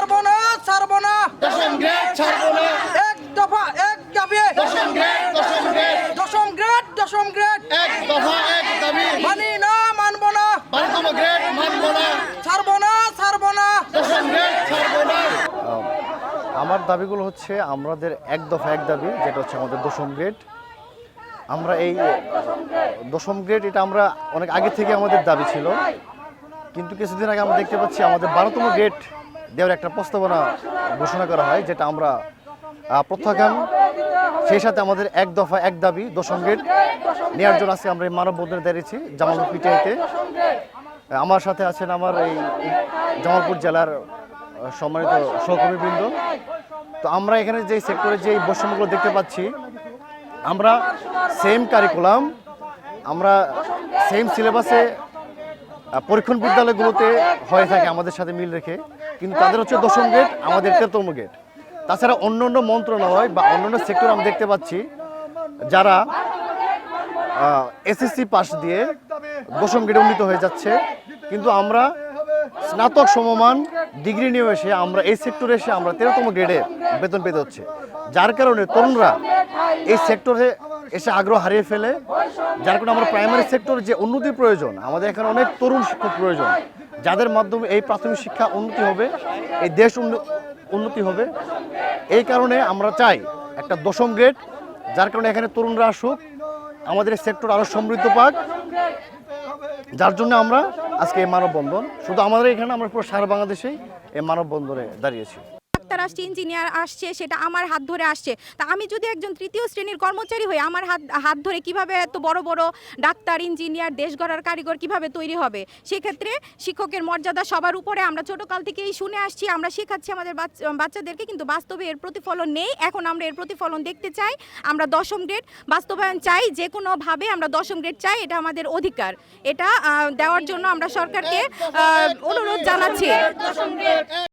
ছাড়বো না ছাড়বো না দশম গ্রেড ছাড়বো না, এক দফা এক দাবি দশম গ্রেড দশম গ্রেড এক দফা এক দাবি, মানি না মানবো না 12তম গ্রেড মানবো না, ছাড়বো না ছাড়বো না দশম গ্রেড ছাড়বো না। আমার দাবিগুলো হচ্ছে আমাদের এক দফা এক দাবি, যেটা হচ্ছে আমাদের দশম গ্রেড। আমরা এই দশম গ্রেড এটা আমরা অনেক আগে থেকে আমাদের দাবি ছিল, কিন্তু কিছুদিন আগে আমরা দেখতে পাচ্ছি আমাদের 12তম গ্রেড দেওয়ার একটা প্রস্তাবনা ঘোষণা করা হয়, যেটা আমরা প্রত্যাখ্যান। সেই সাথে আমাদের এক দফা এক দাবি দশম গ্রেড নেওয়ার জন্য আজকে আমরা এই মানববন্ধনে দাঁড়িয়েছি জামালপুর পিটিআইতে। আমার সাথে আছেন আমার এই জামালপুর জেলার সম্মানিত সহকর্মীবৃন্দ। তো আমরা এখানে যে সেক্টরে যে বৈষম্যগুলো দেখতে পাচ্ছি, আমরা সেম কারিকুলাম, আমরা সেম সিলেবাসে পরীক্ষণ বিদ্যালয়গুলোতে হয়ে থাকে আমাদের সাথে মিল রেখে, কিন্তু তাদের হচ্ছে দশম গ্রেড, আমাদের 13তম গ্রেড। তাছাড়া অন্য অন্য মন্ত্রণালয় বা অন্যান্য সেক্টর আমরা দেখতে পাচ্ছি যারা এসএসসি পাস দিয়ে দশম গ্রেডে উন্নীত হয়ে যাচ্ছে, কিন্তু আমরা স্নাতক সমমান ডিগ্রি নিয়ে এসে আমরা এই সেক্টরে এসে আমরা 13তম গ্রেডে বেতন পেতে হচ্ছে, যার কারণে তরুণরা এই সেক্টরে এসে আগ্রহ হারিয়ে ফেলে। যার কারণে আমরা প্রাইমারি সেক্টরে যে উন্নতির প্রয়োজন, আমাদের এখানে অনেক তরুণ শিক্ষক প্রয়োজন, যাদের মাধ্যমে এই প্রাথমিক শিক্ষা উন্নতি হবে, এই দেশ উন্নতি হবে। এই কারণে আমরা চাই একটা দশম গ্রেড, যার কারণে এখানে তরুণরা আসুক, আমাদের এই সেক্টর আরও সমৃদ্ধ পাক। যার জন্য আমরা আজকে এই মানববন্ধন, শুধু আমাদের এখানে, আমরা পুরো সারা বাংলাদেশেই এই মানববন্ধনে দাঁড়িয়েছি। ডাক্তার আসছে, ইঞ্জিনিয়ার আসছে, সেটা আমার হাত ধরে আসছে। তা আমি যদি একজন তৃতীয় শ্রেণীর কর্মচারী হই, আমার হাত ধরে কিভাবে এত বড় বড় ডাক্তার, ইঞ্জিনিয়ার, দেশ গড়ার কারিগর কিভাবে তৈরি হবে? সেক্ষেত্রে শিক্ষকের মর্যাদা সবার উপরে। আমরা ছোটকাল থেকেই শুনে আসছি, আমরা শেখাচ্ছি আমাদের বাচ্চাদেরকে, কিন্তু বাস্তবে এর প্রতিফলন নেই। এখন আমরা এর প্রতিফলন দেখতে চাই। আমরা দশম গ্রেড বাস্তবায়ন চাই, যে কোনোভাবে আমরা দশম গ্রেড চাই, এটা আমাদের অধিকার। এটা দেওয়ার জন্য আমরা সরকারকে অনুরোধ জানাচ্ছি।